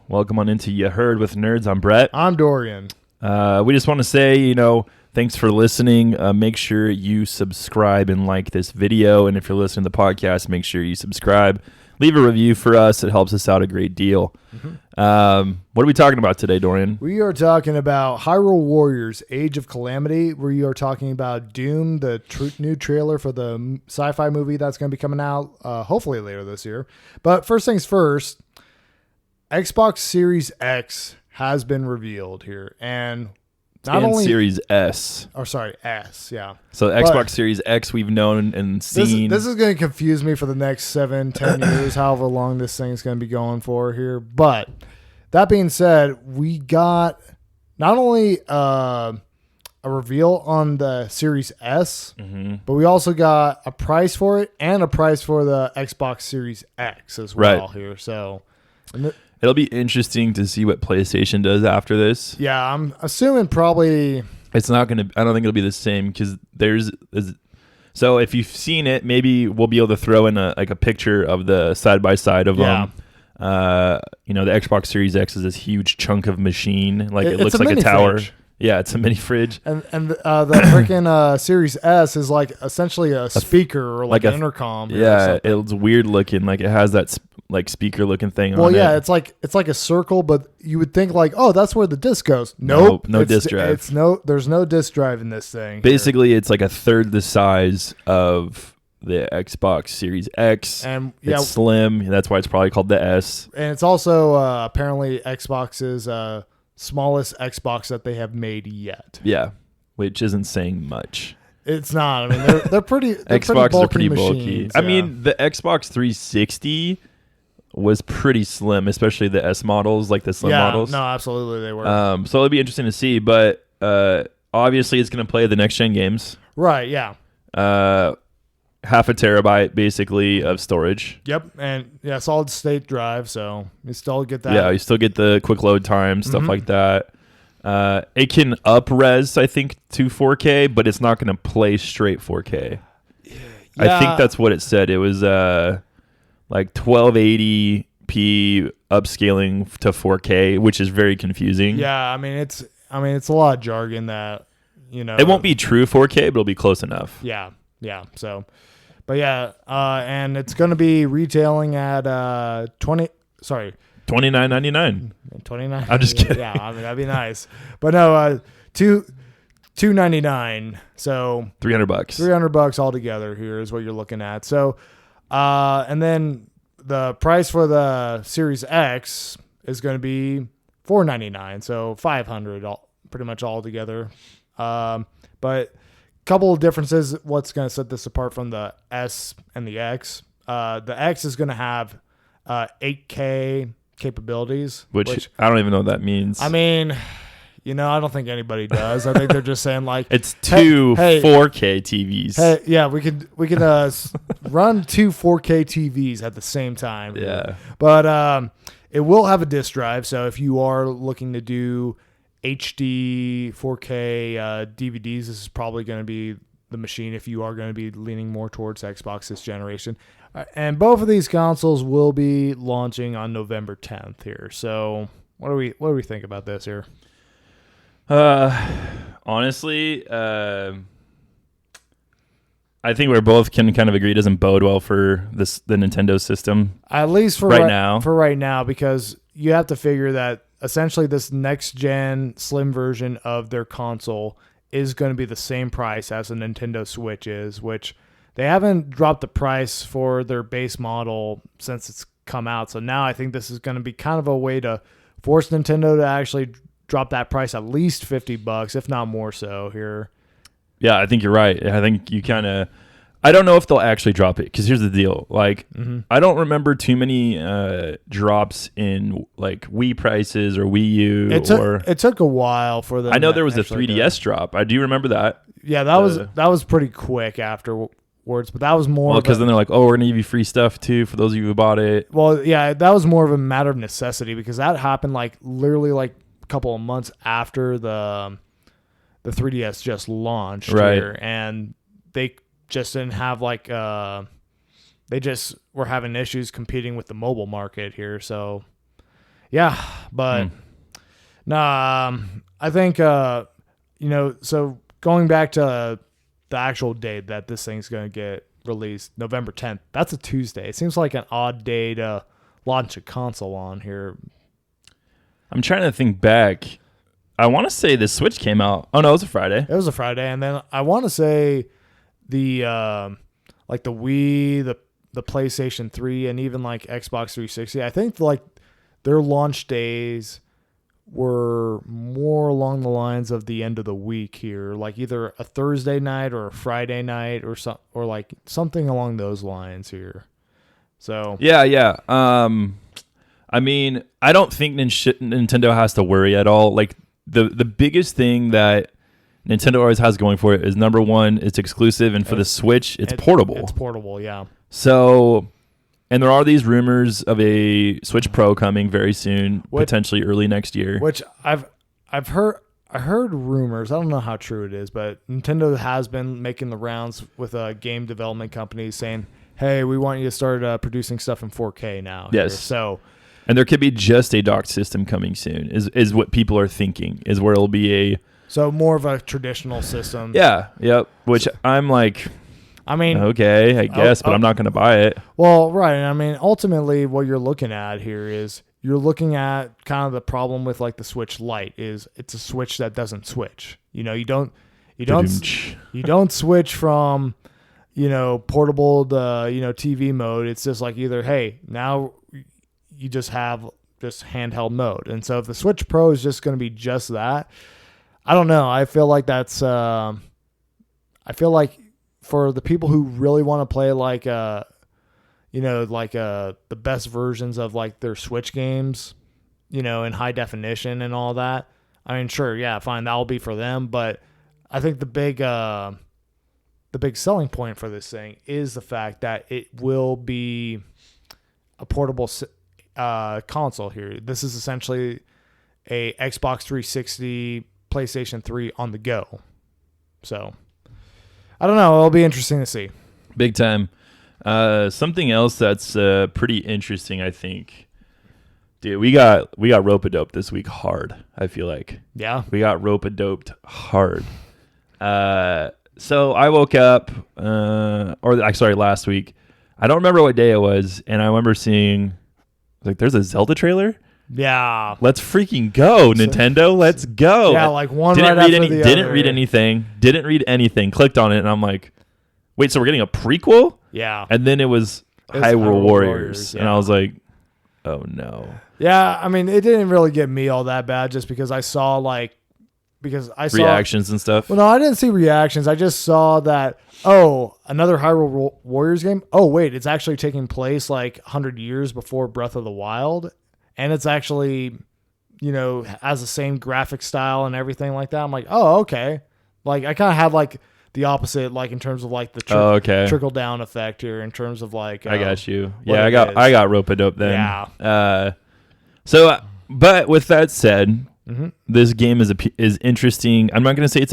Welcome on into You Heard with Nerds. I'm Brett. I'm Dorian. We just want to say, thanks for listening. Make sure you subscribe and like this video. And if you're listening to the podcast, make sure you subscribe. Leave a review for us. It helps us out a great deal. Mm-hmm. What are we talking about today, Dorian? We are talking about Hyrule Warriors, Age of Calamity. We are talking about Dune, the new trailer for the sci-fi movie that's going to be coming out hopefully later this year. But first things first, Xbox Series X has been revealed here. And not only Series S. Oh, sorry, S, yeah. So Xbox Series X we've known and seen. This is going to confuse me for the next 7-10 years, however long this thing's going to be going for here. But that being said, we got not only a reveal on the Series S, but we also got a price for it and a price for the Xbox Series X as well here. So it'll be interesting to see what PlayStation does after this. Yeah, I'm assuming probably it's not going to. I don't think it'll be the same because so if you've seen it, maybe we'll be able to throw in a picture of the side by side of them. The Xbox Series X is this huge chunk of machine. Like it looks like a tower. Fridge. Yeah, it's a mini fridge. And the freaking Series S is like essentially a speaker or like an intercom. Yeah, it's weird looking. Like it has that like speaker looking thing on it. Well, yeah, it's like a circle, but you would think like, oh, that's where the disc goes. Nope, no disc drive. There's no disc drive in this thing. Basically, it's like a third the size of the Xbox Series X. And it's slim. That's why it's probably called the S. And it's also apparently Xbox's smallest Xbox that they have made yet. Yeah, which isn't saying much. It's not. I mean, they're pretty. Xboxes are pretty bulky. Machines, I mean, the Xbox 360 was pretty slim, especially the S models, like the slim models. No, absolutely they were. So it'll be interesting to see, but obviously it's going to play the next gen games. Right. Yeah. Half a terabyte basically of storage. Yep, and solid state drive, so you still get that. Yeah, you still get the quick load time, stuff like that. It can up res, I think, to 4K, but it's not going to play straight 4K. Yeah. I think that's what it said. It was like 1280p upscaling to 4K, which is very confusing. Yeah, I mean it's a lot of jargon that It won't be true 4K, but it'll be close enough. Yeah. So, but and it's going to be retailing at $29.99. $29. I'm just kidding. Yeah, I mean that'd be nice, but no, $299. So $300. $300 altogether here is what you're looking at. So, and then the price for the Series X is going to be $499. So $500 pretty much all together. But couple of differences. What's going to set this apart from the S and the X? The X is going to have 8K capabilities, which I don't even know what that means. I mean, I don't think anybody does. I think they're just saying like it's two 4K TVs. Hey, yeah, we could run two 4K TVs at the same time. Yeah, but it will have a disk drive. So if you are looking to do HD 4K DVDs, this is probably going to be the machine if you are going to be leaning more towards Xbox this generation. And both of these consoles will be launching on November 10th here. So what do we think about this here? Honestly, I think we both can kind of agree it doesn't bode well for the Nintendo system. At least for now. For right now, because you have to figure that essentially this next gen slim version of their console is going to be the same price as a Nintendo Switch is, which they haven't dropped the price for their base model since it's come out. So now I think this is going to be kind of a way to force Nintendo to actually drop that price at least $50, if not more so here. Yeah, I think you're right. I think you kind of... I don't know if they'll actually drop it, because here's the deal. Like, I don't remember too many drops in like Wii prices or Wii U. It took a while for them. I know there was a 3DS drop. I do remember that. Yeah, that was pretty quick afterwards, but that was more... Well, because then they're like, oh, we're going to give you free stuff too for those of you who bought it. Well, yeah, that was more of a matter of necessity, because that happened like literally like a couple of months after the 3DS just launched here, and they just didn't have like they just were having issues competing with the mobile market here. So Yeah, but nah, I think so going back to the actual date that this thing's going to get released, November 10th. That's a Tuesday. It seems like an odd day to launch a console on here. I'm trying to think back. I want to say the Switch came out. Oh no, it was a Friday. It was a Friday, and then I want to say the like the Wii, the PlayStation 3, and even like Xbox 360. I think like their launch days were more along the lines of the end of the week here, like either a Thursday night or a Friday night or like something along those lines here. So yeah. I mean, I don't think Nintendo has to worry at all. Like the biggest thing that Nintendo always has going for it is, number one, it's exclusive, and for the Switch, it's portable. It's portable, yeah. So, and there are these rumors of a Switch Pro coming very soon, potentially early next year. Which I heard rumors. I don't know how true it is, but Nintendo has been making the rounds with game development companies saying, "Hey, we want you to start producing stuff in 4K now." Yes. Here. So, and there could be just a docked system coming soon. Is what people are thinking. Is where it'll be so more of a traditional system. Yeah. Yep. Which I'm like, I mean, okay, I guess, but I'm not going to buy it. Well, right. I mean, ultimately, what you're looking at here is you're looking at kind of the problem with like the Switch Lite is it's a Switch that doesn't switch. You don't switch from portable to TV mode. It's just like either, hey, now you just have just handheld mode. And so if the Switch Pro is just going to be just that, I don't know. I feel like that's for the people who really want to play like the best versions of like their Switch games, in high definition and all that. I mean, sure, yeah, fine, that'll be for them. But I think the big selling point for this thing is the fact that it will be a portable console here. This is essentially a Xbox 360, PlayStation 3 on the go. So I don't know. It'll be interesting to see. Big time. Something else that's pretty interesting, I think. Dude, we got rope-a-doped this week hard, I feel like. Yeah. We got rope-a-doped hard. So I woke up, last week. I don't remember what day it was, and I remember seeing, like, there's a Zelda trailer? Yeah. Let's freaking go, Nintendo. Let's go. Yeah, like one right after the other. Didn't read anything. Clicked on it, and I'm like, wait, so we're getting a prequel? Yeah. And then it was Hyrule Warriors. Yeah. And I was like, oh, no. Yeah, I mean, it didn't really get me all that bad just because I saw reactions and stuff. Well, no, I didn't see reactions. I just saw that, another Hyrule Warriors game. Oh, wait, it's actually taking place like 100 years before Breath of the Wild. And it's actually, has the same graphic style and everything like that. I'm like, oh, okay. Like, I kind of have like the opposite, like in terms of like the trickle down effect here in terms of like. I got you. Yeah, I got rope-a-dope then. Yeah. But with that said, this game is interesting. I'm not going to say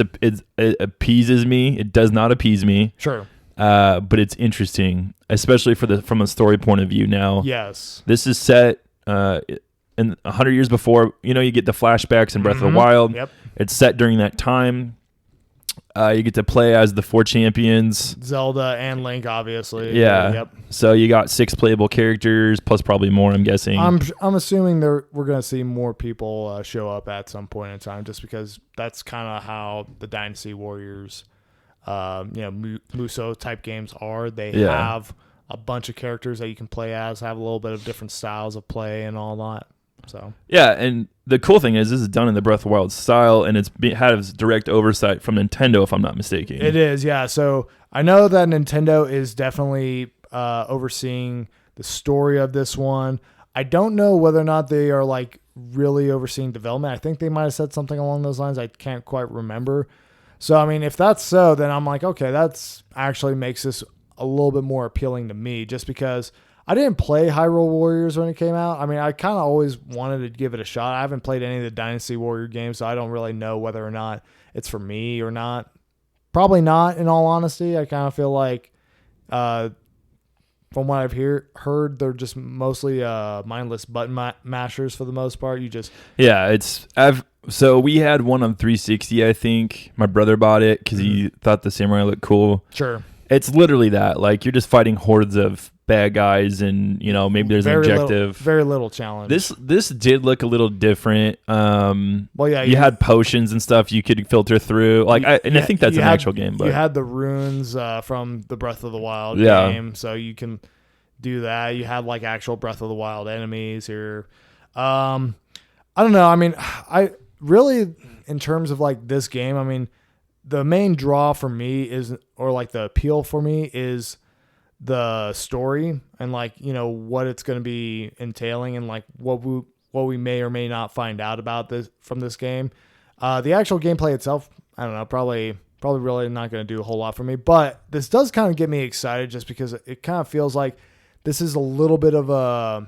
it appeases me. It does not appease me. Sure. But it's interesting, especially from a story point of view. Now, yes, this is set in 100 years before. You get the flashbacks in Breath of the Wild. Yep. It's set during that time. You get to play as the 4 champions, Zelda and Link, obviously. Yeah. Yep. So you got 6 playable characters plus probably more. I'm guessing. I'm assuming we're going to see more people show up at some point in time, just because that's kind of how the Dynasty Warriors, Muso type games are. They have a bunch of characters that you can play as, have a little bit of different styles of play and all that. So yeah, and the cool thing is this is done in the Breath of the Wild style, and it's had direct oversight from Nintendo, if I'm not mistaken. It is, yeah. So I know that Nintendo is definitely overseeing the story of this one. I don't know whether or not they are like really overseeing development. I think they might have said something along those lines. I can't quite remember. So I mean, if that's so, then I'm like, okay, that's actually makes this a little bit more appealing to me, just because I didn't play Hyrule Warriors when it came out. I mean, I kind of always wanted to give it a shot. I haven't played any of the Dynasty Warrior games, so I don't really know whether or not it's for me or not. Probably not, in all honesty. I kind of feel like from what I've heard, they're just mostly mindless button mashers for the most part. Yeah, so we had one on 360, I think. My brother bought it because he thought the samurai looked cool. Sure. It's literally that. Like, you're just fighting hordes of bad guys, and maybe there's an objective. Very little challenge. This did look a little different. Well, yeah, you had potions and stuff you could filter through. Like, I think that's an actual game. But you had the runes from the Breath of the Wild game, so you can do that. You had like actual Breath of the Wild enemies here. I don't know. I mean, I really, in terms of like this game, I mean, the main draw for me or like the appeal for me is the story and like, what it's going to be entailing and like what we may or may not find out about this from this game. The actual gameplay itself, I don't know, probably really not going to do a whole lot for me, but this does kind of get me excited just because it kind of feels like this is a little bit of a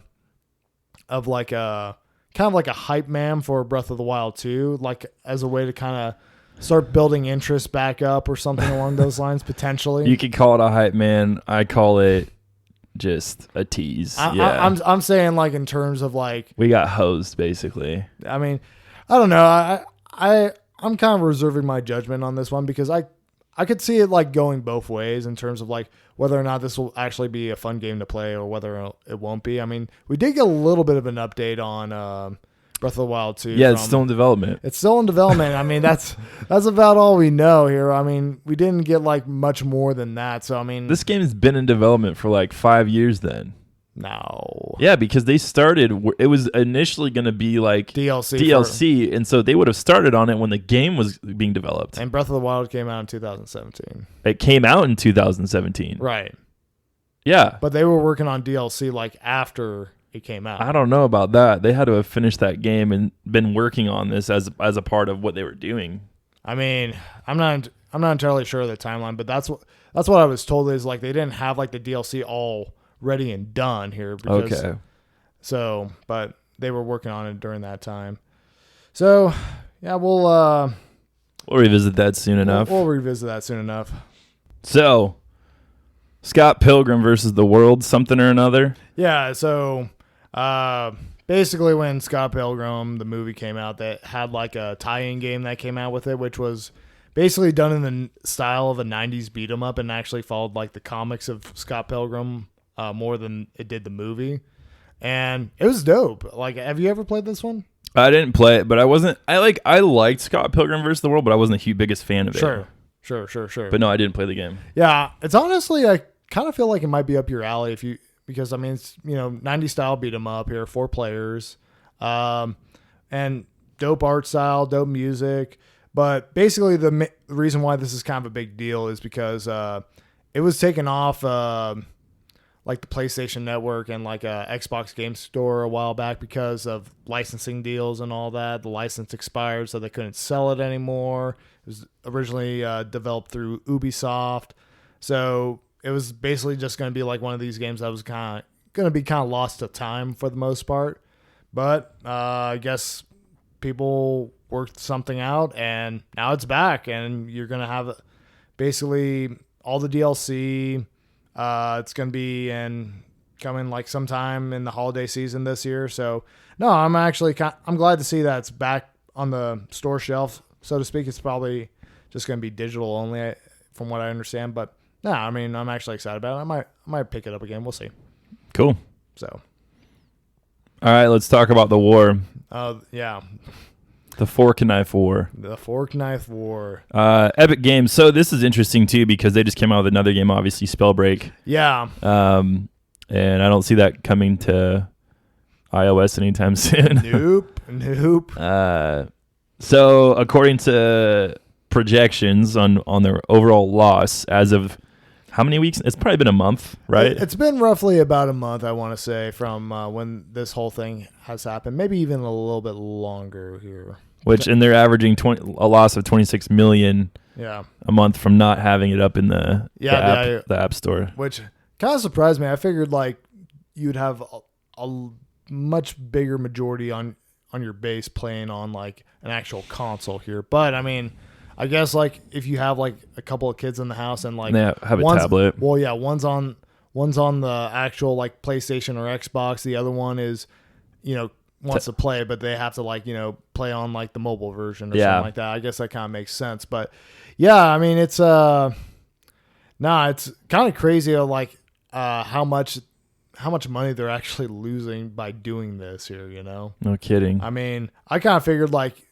hype man for Breath of the Wild 2, like as a way to kind of start building interest back up or something along those lines, potentially. You could call it a hype man. I call it just a tease. I'm saying like in terms of like we got hosed basically. I mean, I don't know. I'm kind of reserving my judgment on this one because I could see it like going both ways in terms of like whether or not this will actually be a fun game to play or whether it won't be. I mean, we did get a little bit of an update on Breath of the Wild 2. Yeah, it's still in development. It's still in development. I mean, that's about all we know here. I mean, we didn't get like much more than that. So I mean, this game has been in development for like 5 years then. No. Yeah, because they started. It was initially going to be like DLC, and so they would have started on it when the game was being developed. And Breath of the Wild came out in 2017. It came out in 2017. Right. Yeah. But they were working on DLC like after it came out. I don't know about that. They had to have finished that game and been working on this as a part of what they were doing. I mean, I'm not entirely sure of the timeline, but that's what I was told is like they didn't have like the DLC all ready and done here because, okay. So, but they were working on it during that time. So, yeah, we'll revisit that soon enough. We'll revisit that soon enough. So, Scott Pilgrim versus the World, something or another. Yeah. So, basically, when Scott Pilgrim the movie came out, that had like a tie-in game that came out with it, which was basically done in the style of a 90s beat 'em up and actually followed like the comics of Scott Pilgrim more than it did the movie. And it was dope. Like, have you ever played this one? I didn't play it, but I liked Scott Pilgrim vs. the World, but I wasn't the biggest fan of it. Sure. But no, I didn't play the game. Yeah, it's honestly, I kind of feel like it might be up your alley because I mean, it's, 90s style beat 'em up here, 4 players, and dope art style, dope music. But basically, the reason why this is kind of a big deal is because it was taken off like the PlayStation Network and like a Xbox Game Store a while back because of licensing deals and all that. The license expired, so they couldn't sell it anymore. It was originally developed through Ubisoft, so it was basically just going to be like one of these games that was going to be lost to time for the most part. But I guess people worked something out, and now it's back, and you're going to have basically all the DLC. It's going to be coming like sometime in the holiday season this year. So no, I'm glad to see that it's back on the store shelf, so to speak. It's probably just going to be digital only from what I understand, but no, I mean, I'm actually excited about it. I might pick it up again. We'll see. Cool. So, all right, let's talk about the war. Yeah. The Fork and Knife War. The Fork Knife War. Epic Games. So this is interesting too because they just came out with another game, obviously Spellbreak. Yeah. And I don't see that coming to iOS anytime soon. Nope. So according to projections on their overall loss as of how many weeks? It's probably been a month, right? It's been roughly about a month, I want to say, from when this whole thing has happened. Maybe even a little bit longer here. And they're averaging a loss of 26 million a month from not having it up in the app store. Which kind of surprised me. I figured like you'd have a much bigger majority on your base playing on like an actual console here. But I mean, I guess like if you have like a couple of kids in the house and like have a tablet. Well, yeah, one's on One's on the actual like PlayStation or Xbox. The other one is, wants to play, but they have to like, play on like the mobile version or something like that. I guess that kind of makes sense. But yeah, I mean, it's it's kind of crazy like how much money they're actually losing by doing this here, No kidding. I mean, I kind of figured like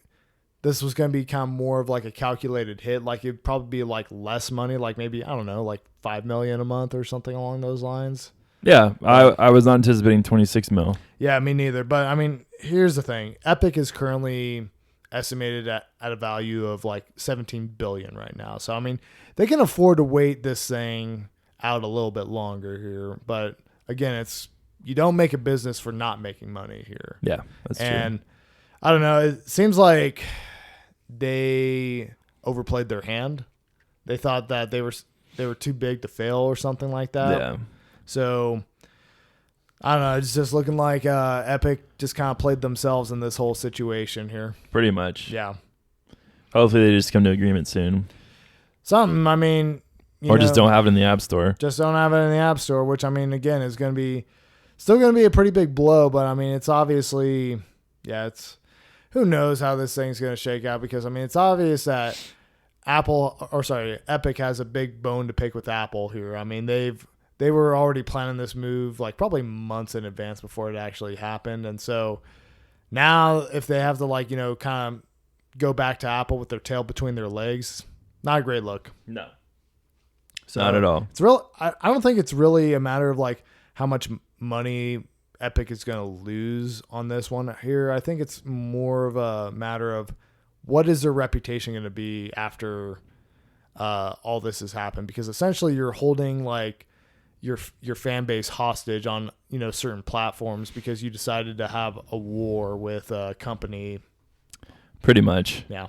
this was going to be kind of more of like a calculated hit. Like it'd probably be like less money, like maybe, I don't know, like $5 million a month or something along those lines. Yeah, I was not anticipating 26 mil. Yeah, me neither. But I mean, here's the thing. Epic is currently estimated at a value of like 17 billion right now. So I mean, they can afford to wait this thing out a little bit longer here. But again, you don't make a business for not making money here. Yeah, that's true. And I don't know, it seems like they overplayed their hand. They thought that they were too big to fail or something like that. Yeah. So I don't know. It's just looking like Epic just kind of played themselves in this whole situation here. Pretty much. Yeah. Hopefully they just come to agreement soon. Something. I mean, just don't have it in the App Store. Just don't have it in the App Store, which I mean, again, is going to be still going to be a pretty big blow. But I mean, it's obviously, who knows how this thing's going to shake out, because I mean, it's obvious that Epic has a big bone to pick with Apple here. I mean, they were already planning this move like probably months in advance before it actually happened. And so now if they have to like, kind of go back to Apple with their tail between their legs, not a great look. No. So not at all. It's real. I don't think it's really a matter of like how much money Epic is going to lose on this one here. I think it's more of a matter of what is their reputation going to be after all this has happened, because essentially you're holding like your fan base hostage on, certain platforms because you decided to have a war with a company. Pretty much. Yeah.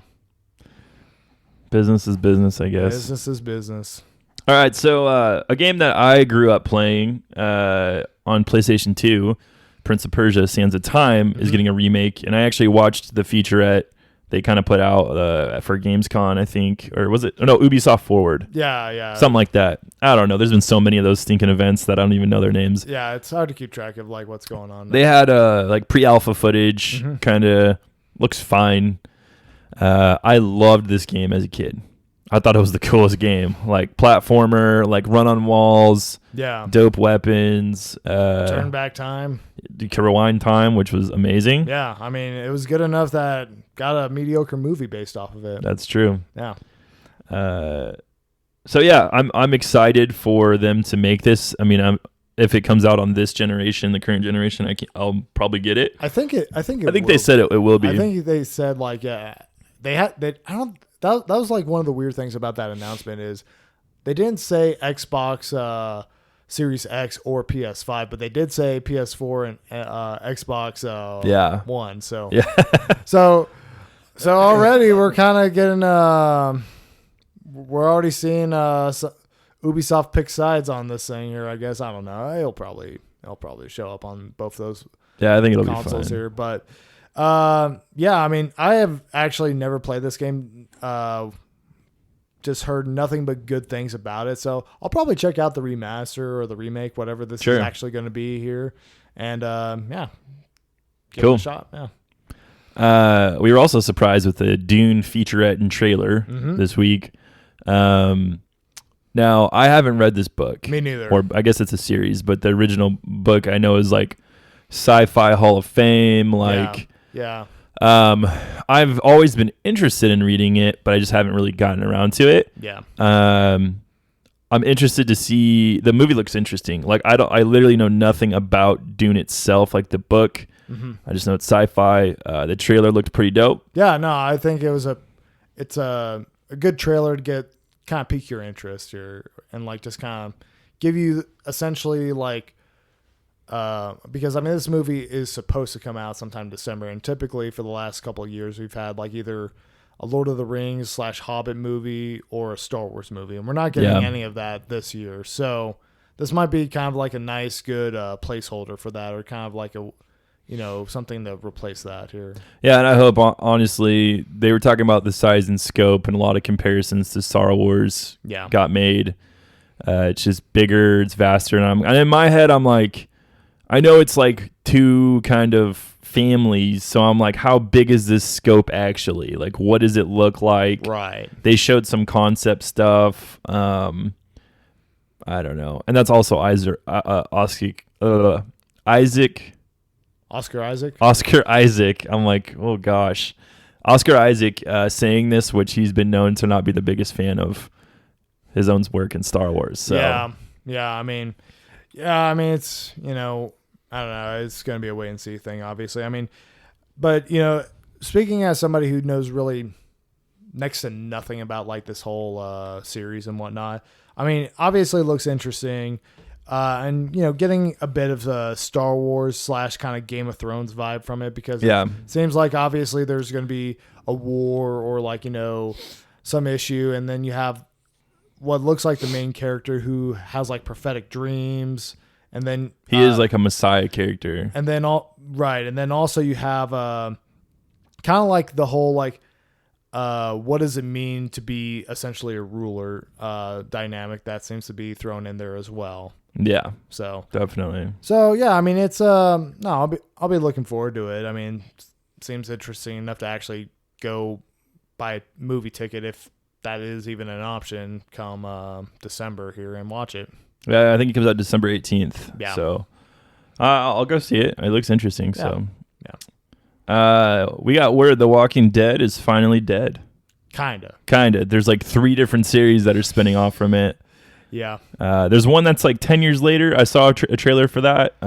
Business is business, I guess. Business is business. All right, so a game that I grew up playing on PlayStation 2, Prince of Persia: Sands of Time, is getting a remake, and I actually watched the featurette they kind of put out for Gamescom, I think, or was it? No, Ubisoft Forward. Yeah. Something like that. I don't know. There's been so many of those stinking events that I don't even know their names. Yeah, it's hard to keep track of like what's going on. They had like pre-alpha footage, kind of looks fine. I loved this game as a kid. I thought it was the coolest game. Like platformer, like run on walls. Yeah. Dope weapons. Turn back time. You can rewind time, which was amazing. Yeah, I mean, it was good enough that got a mediocre movie based off of it. That's true. Yeah. So yeah, I'm excited for them to make this. I mean, if it comes out on this generation, the current generation, I'll probably get it. I think they said it will be. I think they said like that was like one of the weird things about that announcement is they didn't say Xbox Series X or PS5, but they did say PS4 and Xbox One. So yeah. so already we're kind of getting we're already seeing Ubisoft pick sides on this thing here, I guess. I don't know. It'll probably show up on both those I think it'll consoles be fine here, but I mean, I have actually never played this game. Just heard nothing but good things about it. So I'll probably check out the remaster or the remake, whatever this is actually going to be here. And give it a shot. Yeah. We were also surprised with the Dune featurette and trailer this week. Now I haven't read this book. Me neither. Or I guess it's a series, but the original book I know is like Sci-Fi Hall of Fame. Like, yeah. I've always been interested in reading it, but I just haven't really gotten around to it. Yeah. I'm interested to see. The movie looks interesting. Like I literally know nothing about Dune itself, like the book. I just know it's sci-fi. The trailer looked pretty dope. Yeah, no, I think it's a good trailer to get kind of pique your interest here and like just kind of give you essentially like because I mean this movie is supposed to come out sometime December, and typically for the last couple of years we've had like either a Lord of the Rings / Hobbit movie or a Star Wars movie, and we're not getting any of that this year. So this might be kind of like a nice good placeholder for that, or kind of like a something to replace that here. Yeah, and I hope honestly they were talking about the size and scope, and a lot of comparisons to Star Wars got made. It's just bigger, it's vaster, and in my head, I'm like, I know it's like two kind of families, so I'm like, how big is this scope actually? Like, what does it look like? Right. They showed some concept stuff. I don't know, and that's also Isaac. Oscar Isaac. Oscar Isaac. I'm like, oh gosh, Oscar Isaac saying this, which he's been known to not be the biggest fan of his own work in Star Wars. So yeah. I mean, it's I don't know. It's gonna be a wait and see thing, obviously. I mean, but speaking as somebody who knows really next to nothing about like this whole series and whatnot, I mean, obviously it looks interesting. And getting a bit of a Star Wars / kind of Game of Thrones vibe from it, because it seems like obviously there's going to be a war or like some issue, and then you have what looks like the main character who has like prophetic dreams, and then he is like a messiah character, and then and then also you have kind of like the whole like what does it mean to be essentially a ruler dynamic that seems to be thrown in there as well. Yeah. So definitely. So yeah, I mean it's no, I'll be looking forward to it. I mean, it seems interesting enough to actually go buy a movie ticket if that is even an option come December here and watch it. Yeah, I think it comes out December 18th. Yeah. So I'll go see it. It looks interesting. Yeah. So we Yeah. got word The Walking Dead is finally dead. Kinda. There's like 3 different series that are spinning off from it. Yeah. There's one that's like 10 years later. I saw a trailer for that. I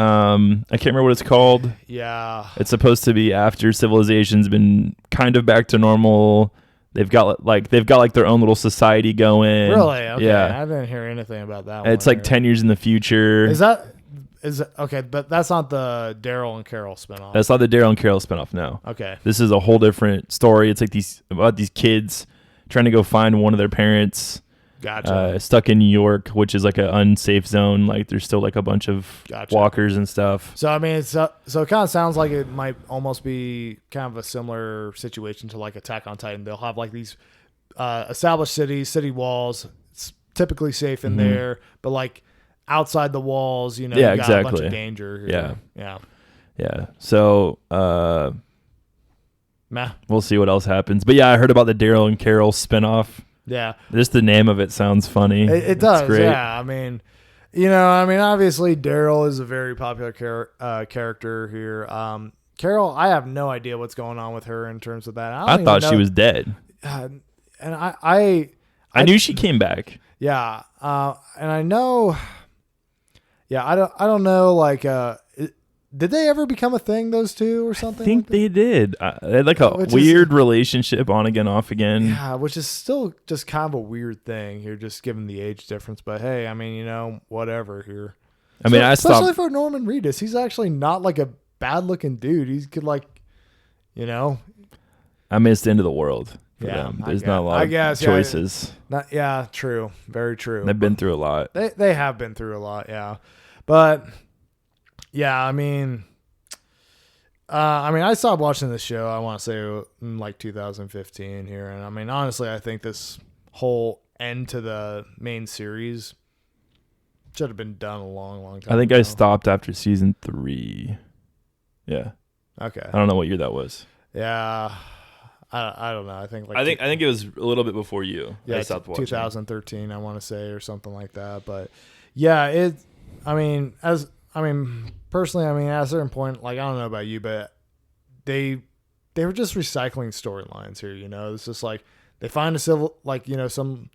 can't remember what it's called. Yeah. It's supposed to be after civilization's been kind of back to normal. They've got like their own little society going. Really? Okay. Yeah. I didn't hear anything about that It's one. like 10 years in the future. Is okay, but that's not the Daryl and Carol spinoff. That's not the Daryl and Carol spinoff, no. Okay. This is a whole different story. It's like these kids trying to go find one of their parents. Gotcha. Stuck in New York, which is like an unsafe zone. Like there's still like a bunch of walkers and stuff. So I mean, so it kind of sounds like it might almost be kind of a similar situation to like Attack on Titan. They'll have like these established city walls. It's typically safe in there, but like outside the walls, you got a bunch of danger. Yeah. So we'll see what else happens. But yeah, I heard about the Daryl and Carol spinoff. Yeah. Just the name of it sounds funny. It does. Great. Yeah. I mean, obviously Daryl is a very popular character here. Carol, I have no idea what's going on with her in terms of that. I thought she was dead. And I knew she came back. Yeah. And I know. Yeah. I don't know. Like, did they ever become a thing, those two, or something? I think they did. They had like a weird relationship, on again, off again. Yeah, which is still just kind of a weird thing here, just given the age difference. But hey, I mean, whatever here. I mean, especially for Norman Reedus, he's actually not like a bad-looking dude. He's good, like, I mean, it's the end of the world for them. There's not a lot of choices. True. Very true. They've been through a lot. They have been through a lot, yeah. But... yeah, I mean, I stopped watching this show, I want to say, in like 2015 here. And I mean, honestly, I think this whole end to the main series should have been done a long, long time ago. I think I stopped after season 3. Yeah. Okay. I don't know what year that was. Yeah. I don't know. I think it was a little bit before you. Yeah, 2013, I want to say, or something like that. But yeah, personally, at a certain point, like, I don't know about you, but they were just recycling storylines here, It's just like they find a some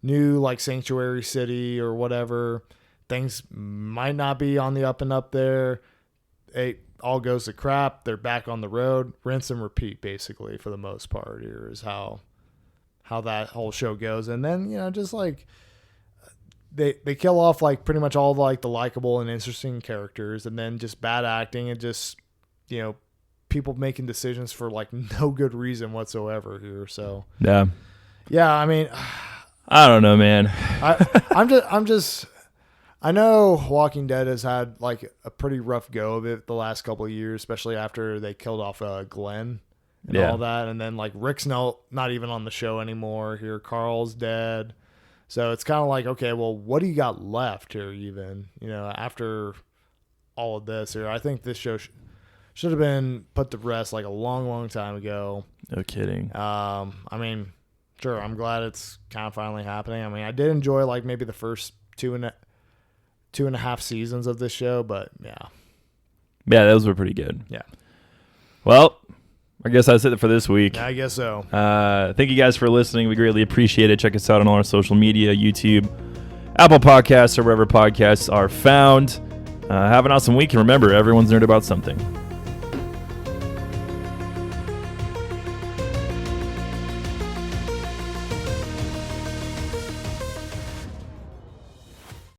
new like sanctuary city or whatever. Things might not be on the up and up there. It all goes to crap. They're back on the road. Rinse and repeat, basically, for the most part here is how that whole show goes. And then, just like they kill off like pretty much all the likable and interesting characters, and then just bad acting and just people making decisions for like no good reason whatsoever here. So yeah, I mean, I don't know, man. I know Walking Dead has had like a pretty rough go of it the last couple of years, especially after they killed off Glenn and all that, and then like Rick's not even on the show anymore here. Carl's dead. So it's kind of like, okay, well, what do you got left here even, after all of this here? I think this show should have been put to rest like a long, long time ago. No kidding. I mean, sure, I'm glad it's kind of finally happening. I mean, I did enjoy like maybe the first two and a half seasons of this show, but yeah. Yeah, those were pretty good. Yeah. Well, I guess that's it for this week. I guess so. Thank you guys for listening. We greatly appreciate it. Check us out on all our social media, YouTube, Apple Podcasts, or wherever podcasts are found. Have an awesome week. And remember, everyone's nerd about something.